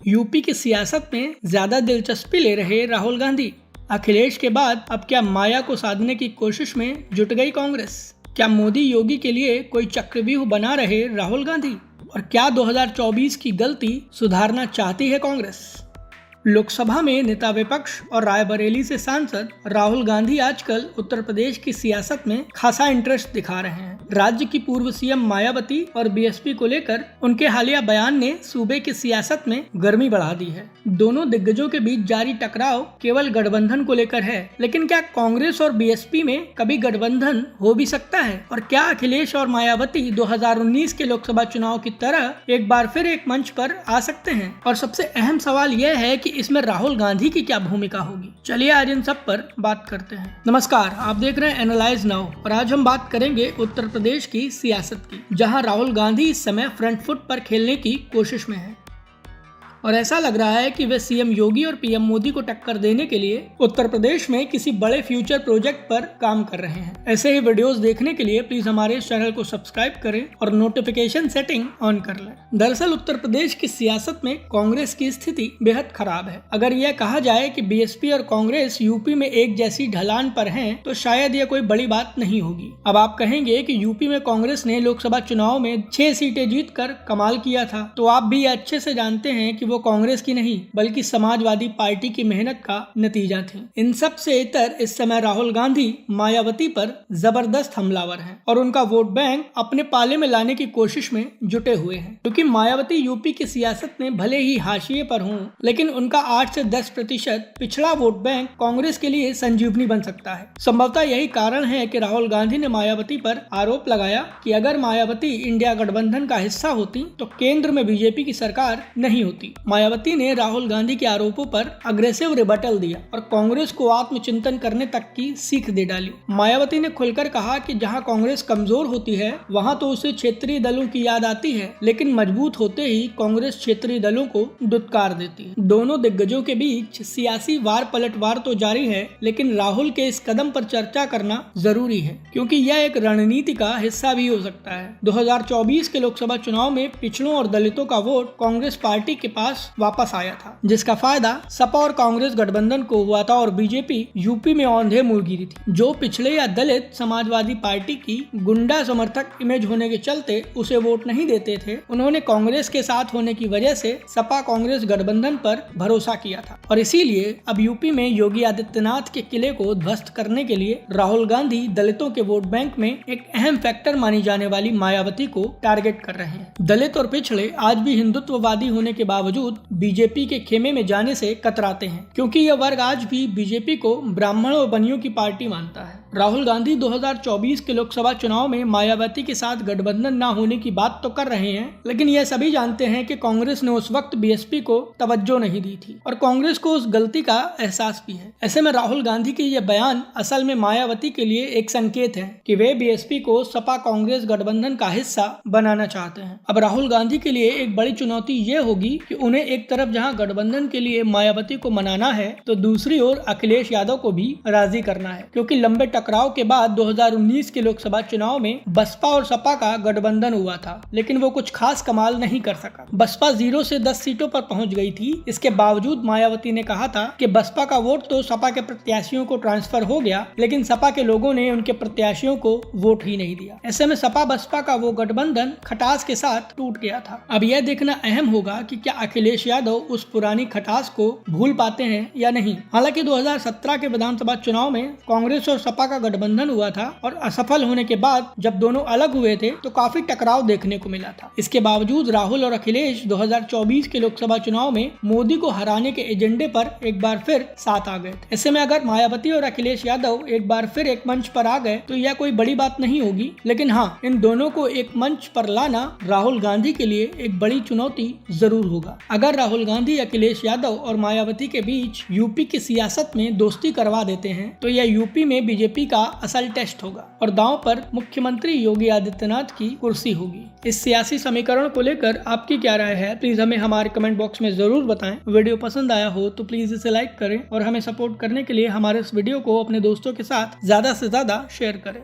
UP की सियासत में ज्यादा दिलचस्पी ले रहे राहुल गांधी। अखिलेश के बाद अब क्या माया को साधने की कोशिश में जुट गई कांग्रेस? क्या मोदी योगी के लिए कोई चक्रव्यूह बना रहे राहुल गांधी? और क्या 2024 की गलती सुधारना चाहती है कांग्रेस? लोकसभा में नेता विपक्ष और रायबरेली से सांसद राहुल गांधी आजकल उत्तर प्रदेश की सियासत में खासा इंटरेस्ट दिखा रहे हैं। राज्य की पूर्व सीएम मायावती और बीएसपी को लेकर उनके हालिया बयान ने सूबे की सियासत में गर्मी बढ़ा दी है। दोनों दिग्गजों के बीच जारी टकराव केवल गठबंधन को लेकर है, लेकिन क्या कांग्रेस और बीएसपी में कभी गठबंधन हो भी सकता है? और क्या अखिलेश और मायावती 2019 के लोकसभा चुनाव की तरह एक बार फिर एक मंच पर आ सकते हैं? और सबसे अहम सवाल यह है कि इसमें राहुल गांधी की क्या भूमिका होगी? चलिए आज इन सब पर बात करते हैं। नमस्कार, आप देख रहे हैं एनालाइज नाउ और आज हम बात करेंगे उत्तर प्रदेश की सियासत की, जहां राहुल गांधी इस समय फ्रंट फुट पर खेलने की कोशिश में है और ऐसा लग रहा है कि वे सीएम योगी और पीएम मोदी को टक्कर देने के लिए उत्तर प्रदेश में किसी बड़े फ्यूचर प्रोजेक्ट पर काम कर रहे हैं। ऐसे ही वीडियोस देखने के लिए प्लीज हमारे चैनल को सब्सक्राइब करें और नोटिफिकेशन सेटिंग ऑन कर लें। दरअसल उत्तर प्रदेश की सियासत में कांग्रेस की स्थिति बेहद खराब है। अगर यह कहा जाए कि बीएसपी और कांग्रेस यूपी में एक जैसी ढलान पर हैं, तो शायद यह कोई बड़ी बात नहीं होगी। अब आप कहेंगे कि यूपी में कांग्रेस ने लोकसभा चुनाव में 6 सीटें जीतकर कमाल किया था, तो आप भी अच्छे से जानते हैं कि वो कांग्रेस की नहीं बल्कि समाजवादी पार्टी की मेहनत का नतीजा थी। इन सब से इतर इस समय राहुल गांधी मायावती पर जबरदस्त हमलावर हैं और उनका वोट बैंक अपने पाले में लाने की कोशिश में जुटे हुए हैं। क्योंकि मायावती यूपी की सियासत में भले ही हाशिए पर हों, लेकिन उनका 8 से 10% पिछड़ा वोट बैंक कांग्रेस के लिए संजीवनी बन सकता है। संभवतः यही कारण है कि राहुल गांधी ने मायावती पर आरोप लगाया कि अगर मायावती इंडिया गठबंधन का हिस्सा होती तो केंद्र में बीजेपी की सरकार नहीं होती। मायावती ने राहुल गांधी के आरोपों पर अग्रेसिव रिबटल दिया और कांग्रेस को आत्मचिंतन करने तक की सीख दे डाली। मायावती ने खुलकर कहा कि जहां कांग्रेस कमजोर होती है वहां तो उसे क्षेत्रीय दलों की याद आती है, लेकिन मजबूत होते ही कांग्रेस क्षेत्रीय दलों को दुत्कार देती है। दोनों दिग्गजों के बीच सियासी वार पलटवार तो जारी है, लेकिन राहुल के इस कदम पर चर्चा करना जरूरी है क्योंकि यह एक रणनीति का हिस्सा भी हो सकता है। 2024 के लोकसभा चुनाव में पिछड़ों और दलितों का वोट कांग्रेस पार्टी के पास वापस आया था, जिसका फायदा सपा और कांग्रेस गठबंधन को हुआ था और बीजेपी यूपी में औंधे मुड़ गिरी थी। जो पिछड़े या दलित समाजवादी पार्टी की गुंडा समर्थक इमेज होने के चलते उसे वोट नहीं देते थे, उन्होंने कांग्रेस के साथ होने की वजह से सपा कांग्रेस गठबंधन पर भरोसा किया था और इसीलिए अब यूपी में योगी आदित्यनाथ के किले को ध्वस्त करने के लिए राहुल गांधी दलितों के वोट बैंक में एक अहम फैक्टर मानी जाने वाली मायावती को टारगेट कर रहे हैं। दलित और पिछड़े आज भी हिंदुत्ववादी होने के बावजूद बीजेपी के खेमे में जाने से कतराते हैं क्योंकि यह वर्ग आज भी बीजेपी को ब्राह्मणों और बनियों की पार्टी मानता है। राहुल गांधी 2024 के लोकसभा चुनाव में मायावती के साथ गठबंधन न होने की बात तो कर रहे हैं, लेकिन यह सभी जानते हैं कि कांग्रेस ने उस वक्त बीएसपी को तवज्जो नहीं दी थी और कांग्रेस को उस गलती का एहसास भी है। ऐसे में राहुल गांधी के ये बयान असल में मायावती के लिए एक संकेत है कि वे बीएसपी को सपा कांग्रेस गठबंधन का हिस्सा बनाना चाहते हैं। अब राहुल गांधी के लिए एक बड़ी चुनौती ये होगी कि उन्हें एक तरफ जहां गठबंधन के लिए मायावती को मनाना है, तो दूसरी ओर अखिलेश यादव को भी राजी करना है क्योंकि लंबे टकराव के बाद 2019 के लोकसभा चुनाव में बसपा और सपा का गठबंधन हुआ था, लेकिन वो कुछ खास कमाल नहीं कर सका। बसपा 0 से 10 सीटों पर पहुंच गई थी। इसके बावजूद मायावती ने कहा था कि बसपा का वोट तो सपा के प्रत्याशियों को ट्रांसफर हो गया, लेकिन सपा के लोगों ने उनके प्रत्याशियों को वोट ही नहीं दिया। ऐसे में सपा बसपा का वो गठबंधन खटास के साथ टूट गया था। अब यह देखना अहम होगा कि क्या अखिलेश यादव उस पुरानी खटास को भूल पाते हैं या नहीं। हालांकि 2017 के विधानसभा चुनाव में कांग्रेस और सपा का गठबंधन हुआ था और असफल होने के बाद जब दोनों अलग हुए थे तो काफी टकराव देखने को मिला था। इसके बावजूद राहुल और अखिलेश 2024 के लोकसभा चुनाव में मोदी को हराने के एजेंडे पर एक बार फिर साथ आ गए थे। ऐसे में अगर मायावती और अखिलेश यादव एक बार फिर एक मंच पर आ गए तो यह कोई बड़ी बात नहीं होगी, लेकिन हाँ, इन दोनों को एक मंच पर लाना राहुल गांधी के लिए एक बड़ी चुनौती जरूर होगा। अगर राहुल गांधी अखिलेश यादव और मायावती के बीच यूपी की सियासत में दोस्ती करवा देते हैं तो यह यूपी में बीजेपी का असल टेस्ट होगा और दांव पर मुख्यमंत्री योगी आदित्यनाथ की कुर्सी होगी। इस सियासी समीकरण को लेकर आपकी क्या राय है, प्लीज हमें हमारे कमेंट बॉक्स में जरूर बताएं। वीडियो पसंद आया हो तो प्लीज इसे लाइक करें और हमें सपोर्ट करने के लिए हमारे इस वीडियो को अपने दोस्तों के साथ ज्यादा से ज्यादा शेयर करें।